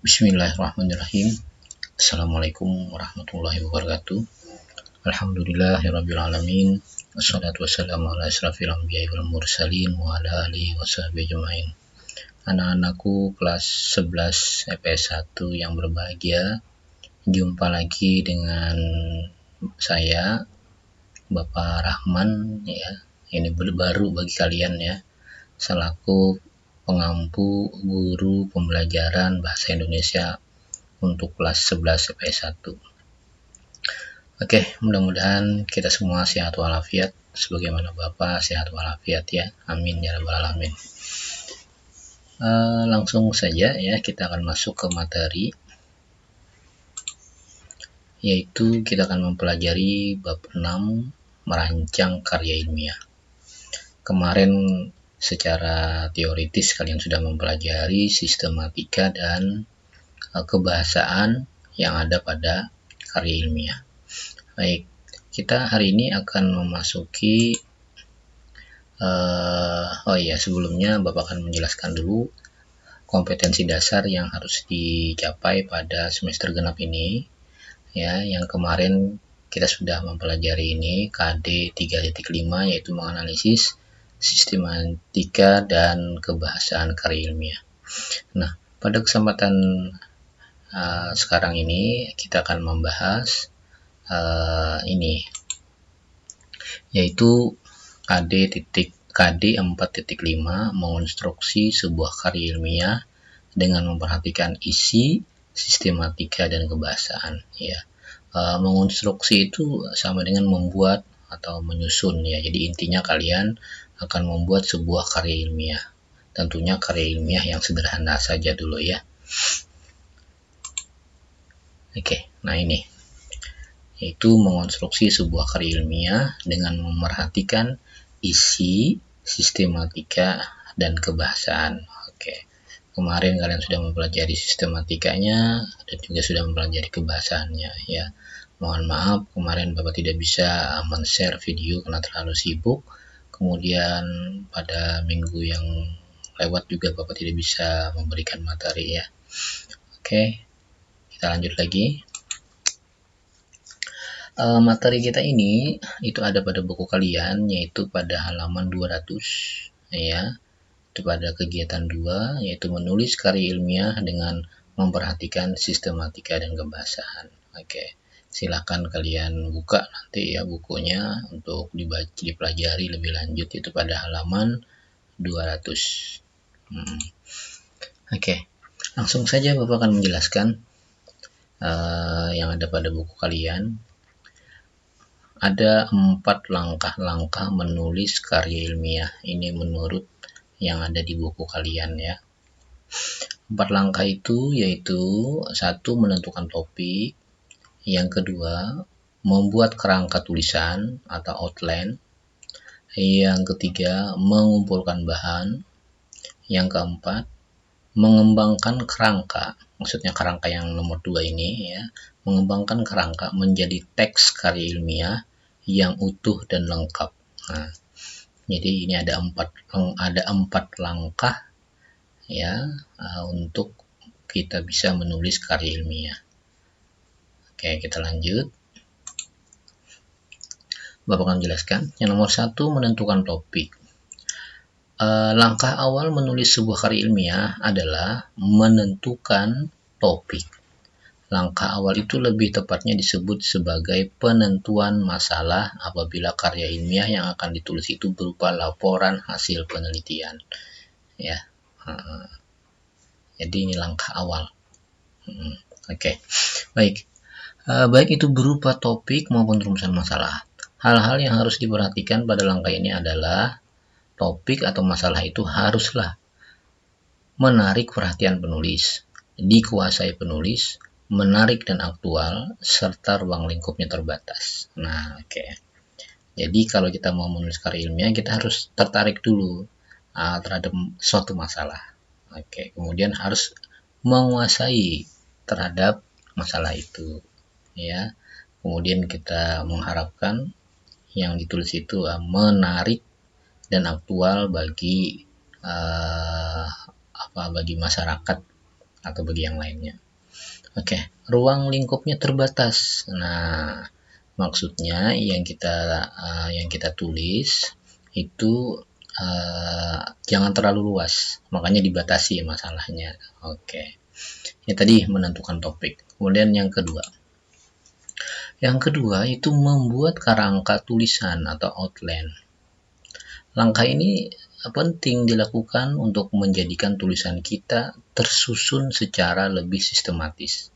Bismillahirrahmanirrahim. Assalamualaikum warahmatullahi wabarakatuh. Alhamdulillahirabbil alamin. Wassalatu wassalamu ala asyrafil anbiya'i wal mursalin wa ala alihi washabihi ajmain. Anak-anakku kelas 11 IPS 1 yang berbahagia, jumpa lagi dengan saya Bapak Rahman ya. Ini baru bagi kalian ya, selaku pengampu guru pembelajaran bahasa Indonesia untuk kelas 11 IPS 1. Oke, mudah-mudahan kita semua sehat walafiat sebagaimana Bapak sehat walafiat ya. Amin ya rabbal alamin. Langsung saja ya, kita akan masuk ke materi, yaitu kita akan mempelajari bab 6 merancang karya ilmiah. Kemarin secara teoritis kalian sudah mempelajari sistematika dan kebahasaan yang ada pada karya ilmiah. Baik, kita hari ini akan memasuki sebelumnya Bapak akan menjelaskan dulu kompetensi dasar yang harus dicapai pada semester genap ini ya. Yang kemarin kita sudah mempelajari ini KD 3.5, yaitu menganalisis sistematika dan kebahasaan karya ilmiah. Nah, pada kesempatan sekarang ini kita akan membahas ini, yaitu KD 4.5, mengonstruksi sebuah karya ilmiah dengan memperhatikan isi, sistematika dan kebahasaan ya. Mengonstruksi itu sama dengan membuat atau menyusun ya. Jadi intinya kalian akan membuat sebuah karya ilmiah. Tentunya karya ilmiah yang sederhana saja dulu ya. Oke, nah ini yaitu mengonstruksi sebuah karya ilmiah dengan memerhatikan isi, sistematika dan kebahasaan. Oke. Kemarin kalian sudah mempelajari sistematikanya dan juga sudah mempelajari kebahasaannya ya. Mohon maaf kemarin Bapak tidak bisa men-share video karena terlalu sibuk. Kemudian pada minggu yang lewat juga Bapak tidak bisa memberikan materi ya. Oke, kita lanjut lagi. Materi kita ini itu ada pada buku kalian, yaitu pada halaman 200 ya. Itu pada kegiatan 2, yaitu menulis karya ilmiah dengan memperhatikan sistematika dan kebahasaan. Oke, silakan kalian buka nanti ya bukunya untuk dipelajari lebih lanjut, itu pada halaman 200. Oke, langsung saja Bapak akan menjelaskan yang ada pada buku kalian. Ada 4 langkah-langkah menulis karya ilmiah. Ini menurut yang ada di buku kalian ya. 4 langkah itu yaitu: 1. Menentukan topik. Yang kedua, membuat kerangka tulisan atau outline. Yang ketiga, mengumpulkan bahan. Yang keempat, mengembangkan kerangka. Maksudnya kerangka yang nomor 2 ini ya. Mengembangkan kerangka menjadi teks karya ilmiah yang utuh dan lengkap. Nah, jadi ini ada 4 langkah ya untuk kita bisa menulis karya ilmiah. Oke, kita lanjut. Bapak akan jelaskan. Yang nomor 1, menentukan topik. Langkah awal menulis sebuah karya ilmiah adalah menentukan topik. Langkah awal itu lebih tepatnya disebut sebagai penentuan masalah apabila karya ilmiah yang akan ditulis itu berupa laporan hasil penelitian ya. Jadi ini langkah awal. Oke. Baik. Baik itu berupa topik maupun rumusan masalah. Hal-hal yang harus diperhatikan pada langkah ini adalah topik atau masalah itu haruslah menarik perhatian penulis, dikuasai penulis, menarik dan aktual, serta ruang lingkupnya terbatas. Nah, oke. Jadi kalau kita mau menulis karya ilmiah, kita harus tertarik dulu terhadap suatu masalah. Oke, kemudian harus menguasai terhadap masalah itu ya. Kemudian kita mengharapkan yang ditulis itu menarik dan aktual bagi bagi masyarakat atau bagi yang lainnya. Oke, ruang lingkupnya terbatas. Nah, maksudnya yang kita tulis itu jangan terlalu luas, makanya dibatasi masalahnya. Oke, ini tadi menentukan topik. Kemudian yang kedua itu membuat kerangka tulisan atau outline. Langkah ini penting dilakukan untuk menjadikan tulisan kita tersusun secara lebih sistematis.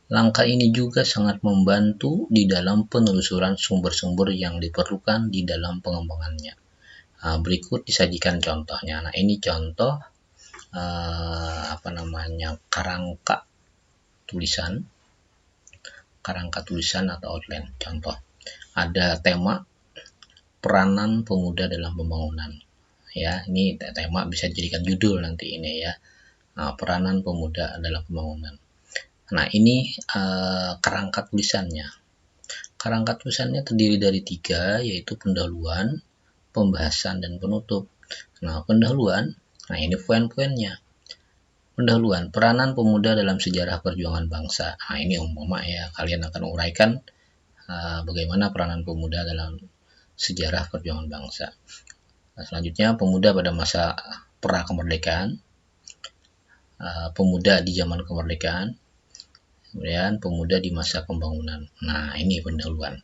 Langkah ini juga sangat membantu di dalam penelusuran sumber-sumber yang diperlukan di dalam pengembangannya. Berikut disajikan contohnya. Nah, ini contoh kerangka tulisan atau outline. Contoh, ada tema peranan pemuda dalam pembangunan. Ya, ini tema bisa dijadikan judul nanti ini ya. Peranan pemuda dalam pembangunan. Nah, ini kerangka tulisannya. Kerangka tulisannya terdiri dari 3, yaitu pendahuluan, pembahasan, dan penutup. Nah, pendahuluan, nah ini poin-poinnya. Pendahuluan, peranan pemuda dalam sejarah perjuangan bangsa. Nah, ini umpama ya, kalian akan uraikan bagaimana peranan pemuda dalam sejarah perjuangan bangsa. Nah, selanjutnya, pemuda pada masa pra kemerdekaan, pemuda di zaman kemerdekaan, kemudian pemuda di masa pembangunan. Nah, ini pendahuluan.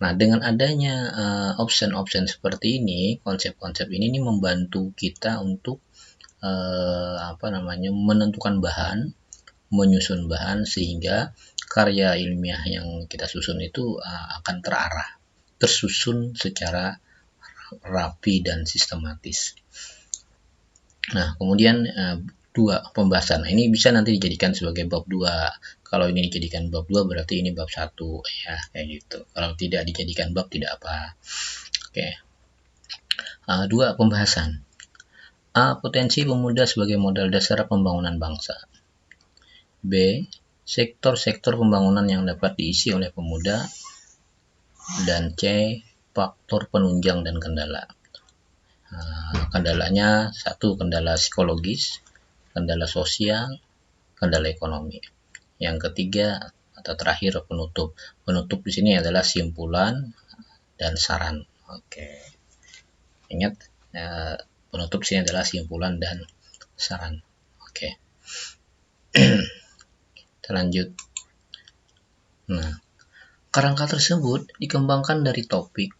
Nah, dengan adanya option-option seperti ini, konsep-konsep ini membantu kita untuk menentukan bahan, menyusun bahan, sehingga karya ilmiah yang kita susun itu akan tersusun secara rapi dan sistematis. Nah, kemudian 2, pembahasan. Nah, ini bisa nanti dijadikan sebagai bab 2. Kalau ini dijadikan bab 2 berarti ini bab 1 ya, kayak gitu. Kalau tidak dijadikan bab tidak apa. Oke. 2, pembahasan. A. Potensi pemuda sebagai modal dasar pembangunan bangsa. B. Sektor-sektor pembangunan yang dapat diisi oleh pemuda. Dan C. Faktor penunjang dan kendala. Kendalanya 1, kendala psikologis, kendala sosial, kendala ekonomi. Yang ketiga atau terakhir penutup. Penutup di sini adalah simpulan dan saran. Oke. Ingat, penutup sini adalah simpulan dan saran. Oke. Kita lanjut. Nah, kerangka tersebut dikembangkan dari topik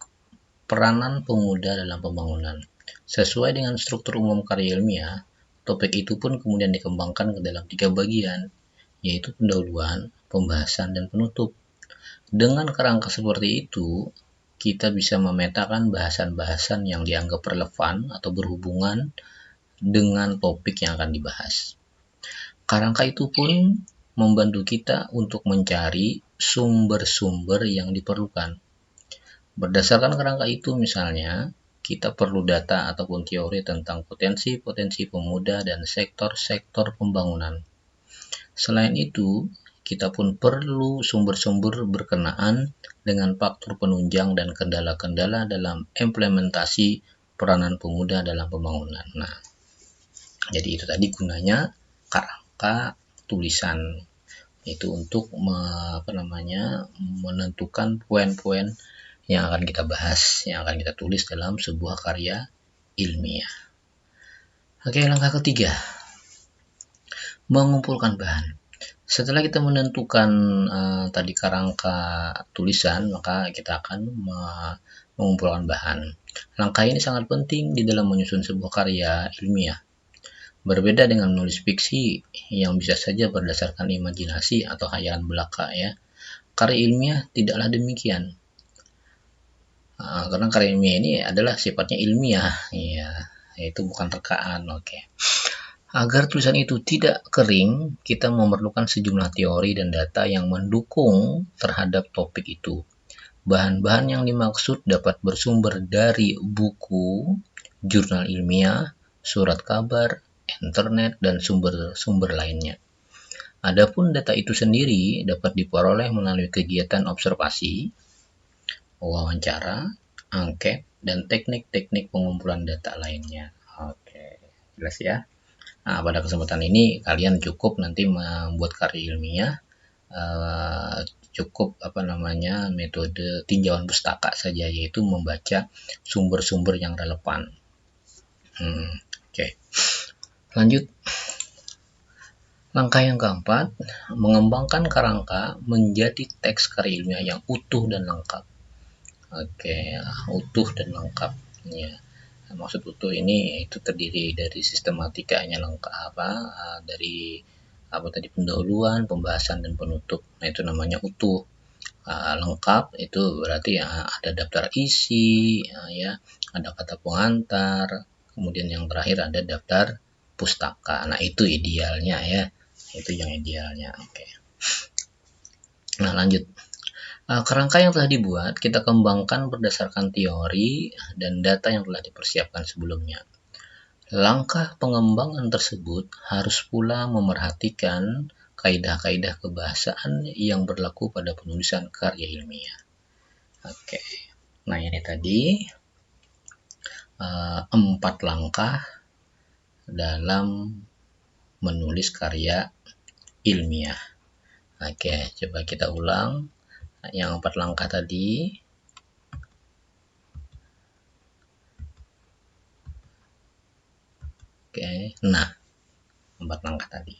peranan pemuda dalam pembangunan. Sesuai dengan struktur umum karya ilmiah, topik itu pun kemudian dikembangkan ke dalam 3 bagian, yaitu pendahuluan, pembahasan, dan penutup. Dengan kerangka seperti itu, kita bisa memetakan bahasan-bahasan yang dianggap relevan atau berhubungan dengan topik yang akan dibahas. Kerangka itu pun membantu kita untuk mencari sumber-sumber yang diperlukan. Berdasarkan kerangka itu, misalnya, kita perlu data ataupun teori tentang potensi-potensi pemuda dan sektor-sektor pembangunan. Selain itu, kita pun perlu sumber-sumber berkenaan dengan faktor penunjang dan kendala-kendala dalam implementasi peranan pemuda dalam pembangunan. Nah, jadi itu tadi gunanya kerangka tulisan, itu untuk menentukan poin-poin yang akan kita bahas, yang akan kita tulis dalam sebuah karya ilmiah. Oke, langkah ketiga, mengumpulkan bahan. Setelah kita menentukan tadi kerangka tulisan, maka kita akan mengumpulkan bahan. Langkah ini sangat penting di dalam menyusun sebuah karya ilmiah. Berbeda dengan menulis fiksi yang bisa saja berdasarkan imajinasi atau hayalan belaka ya. Karya ilmiah tidaklah demikian. Karena karya ilmiah ini adalah sifatnya ilmiah, ya, itu bukan rekaan. Oke. Agar tulisan itu tidak kering, kita memerlukan sejumlah teori dan data yang mendukung terhadap topik itu. Bahan-bahan yang dimaksud dapat bersumber dari buku, jurnal ilmiah, surat kabar, internet, dan sumber-sumber lainnya. Adapun data itu sendiri dapat diperoleh melalui kegiatan observasi, wawancara, angket, dan teknik-teknik pengumpulan data lainnya. Oke, jelas ya. Nah, pada kesempatan ini kalian cukup nanti membuat karya ilmiah cukup metode tinjauan pustaka saja, yaitu membaca sumber-sumber yang relevan. Oke. Lanjut. Langkah yang keempat, mengembangkan kerangka menjadi teks karya ilmiah yang utuh dan lengkap. Oke, utuh dan lengkap. Ya, maksud utuh ini itu terdiri dari sistematikanya lengkap, dari pendahuluan, pembahasan dan penutup. Nah, itu namanya utuh. Lengkap itu berarti ada daftar isi, ya, ada kata pengantar, kemudian yang terakhir ada daftar pustaka. Nah, itu idealnya ya. Itu yang idealnya. Oke. Nah, lanjut. Kerangka yang telah dibuat kita kembangkan berdasarkan teori dan data yang telah dipersiapkan sebelumnya. Langkah pengembangan tersebut harus pula memerhatikan kaidah-kaidah kebahasaan yang berlaku pada penulisan karya ilmiah. Oke. Nah, ini tadi 4 langkah dalam menulis karya ilmiah. Oke, coba kita ulang yang 4 langkah tadi. Oke, nah 4 langkah tadi.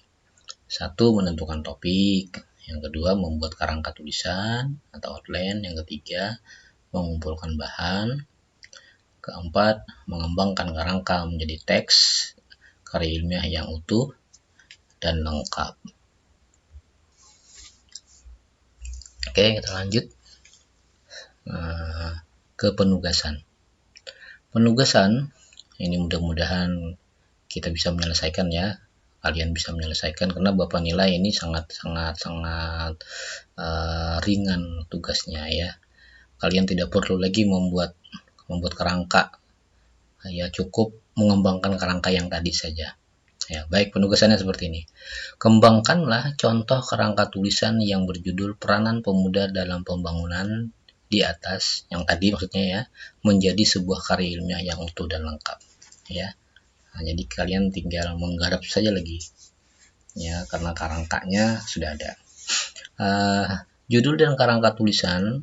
1, menentukan topik. Yang kedua, membuat kerangka tulisan atau outline. Yang ketiga, mengumpulkan bahan. Keempat, mengembangkan kerangka menjadi teks karya ilmiah yang utuh dan lengkap. Oke, kita lanjut ke penugasan. Penugasan ini mudah-mudahan kita bisa menyelesaikan ya. Kalian bisa menyelesaikan karena Bapak nilai ini sangat ringan tugasnya ya. Kalian tidak perlu lagi membuat kerangka. Ya, cukup mengembangkan kerangka yang tadi saja. Ya, baik, penugasannya seperti ini. Kembangkanlah contoh kerangka tulisan yang berjudul Peranan Pemuda dalam Pembangunan di atas, yang tadi maksudnya ya, menjadi sebuah karya ilmiah yang utuh dan lengkap. Ya. Nah, jadi kalian tinggal menggarap saja lagi. Ya, karena kerangkanya sudah ada. Judul dan kerangka tulisan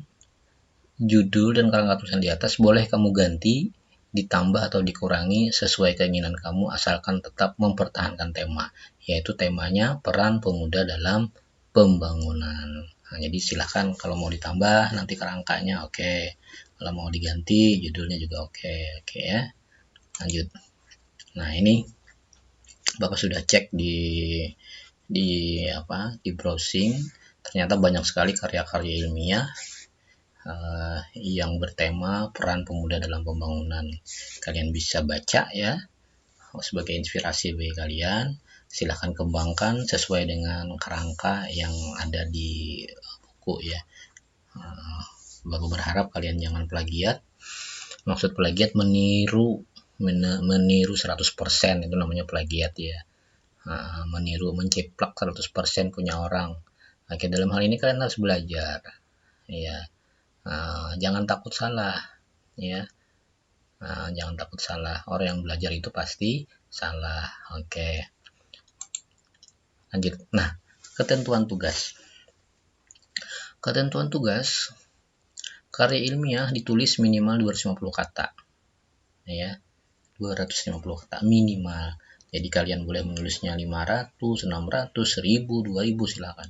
di atas boleh kamu ganti, ditambah atau dikurangi sesuai keinginan kamu, asalkan tetap mempertahankan tema, yaitu temanya peran pemuda dalam pembangunan. Nah, jadi silahkan kalau mau ditambah nanti kerangkanya, oke. Kalau mau diganti judulnya juga oke ya. Lanjut. Nah, ini Bapak sudah cek di browsing, ternyata banyak sekali karya-karya ilmiah yang bertema peran pemuda dalam pembangunan. Kalian bisa baca ya sebagai inspirasi bagi kalian. Silahkan kembangkan sesuai dengan kerangka yang ada di buku ya. Bapak berharap kalian jangan plagiat. Maksud plagiat meniru 100%, itu namanya plagiat ya. Meniru, menceplak 100% punya orang. Oke, dalam hal ini kalian harus belajar ya. Jangan takut salah ya. Jangan takut salah, orang yang belajar itu pasti salah. Oke, lanjut. Nah, ketentuan tugas karya ilmiah ditulis minimal 250 kata ya, 250 kata minimal. Jadi kalian boleh menulisnya 500, 600, 1000, 2000 silakan.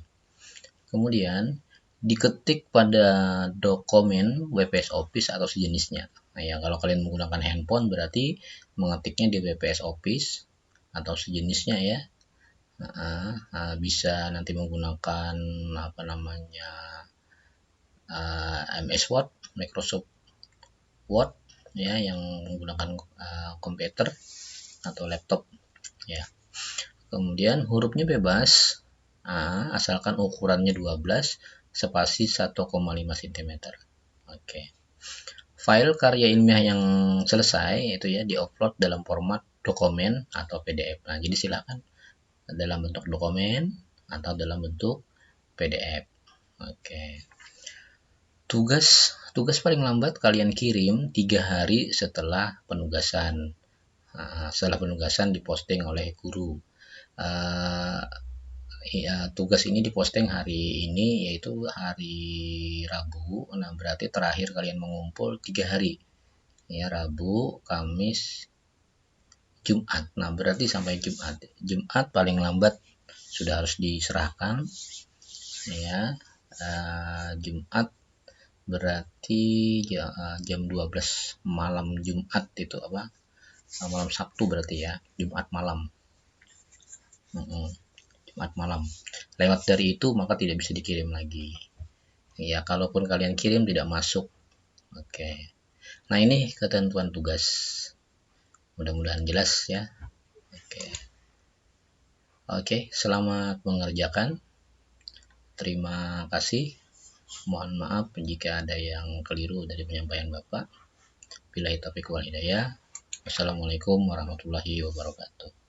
Kemudian diketik pada dokumen WPS Office atau sejenisnya. Nah, ya, kalau kalian menggunakan handphone berarti mengetiknya di WPS Office atau sejenisnya ya. Bisa nanti menggunakan MS Word, Microsoft Word ya, yang menggunakan komputer atau laptop ya. Kemudian hurufnya bebas, asalkan ukurannya 12 spasi 1,5 cm. Oke. File karya ilmiah yang selesai itu ya diupload dalam format dokumen atau PDF. Nah, jadi silakan dalam bentuk dokumen atau dalam bentuk PDF. Oke. Tugas paling lambat kalian kirim 3 hari setelah penugasan. Setelah penugasan diposting oleh guru. Tugas ini diposting hari ini, yaitu hari Rabu. Nah, berarti terakhir kalian mengumpul 3 hari ya, Rabu, Kamis, Jumat. Nah, berarti sampai Jumat paling lambat sudah harus diserahkan ya. Jumat berarti jam 12 malam Jumat itu malam Sabtu berarti ya, Jumat malam. Jumat malam. Lewat dari itu maka tidak bisa dikirim lagi. Ya, kalaupun kalian kirim tidak masuk. Oke. Nah, ini ketentuan tugas. Mudah-mudahan jelas ya. Oke, selamat mengerjakan. Terima kasih. Mohon maaf jika ada yang keliru dari penyampaian Bapak. Billahi taufiq wal hidayah. Wassalamualaikum warahmatullahi wabarakatuh.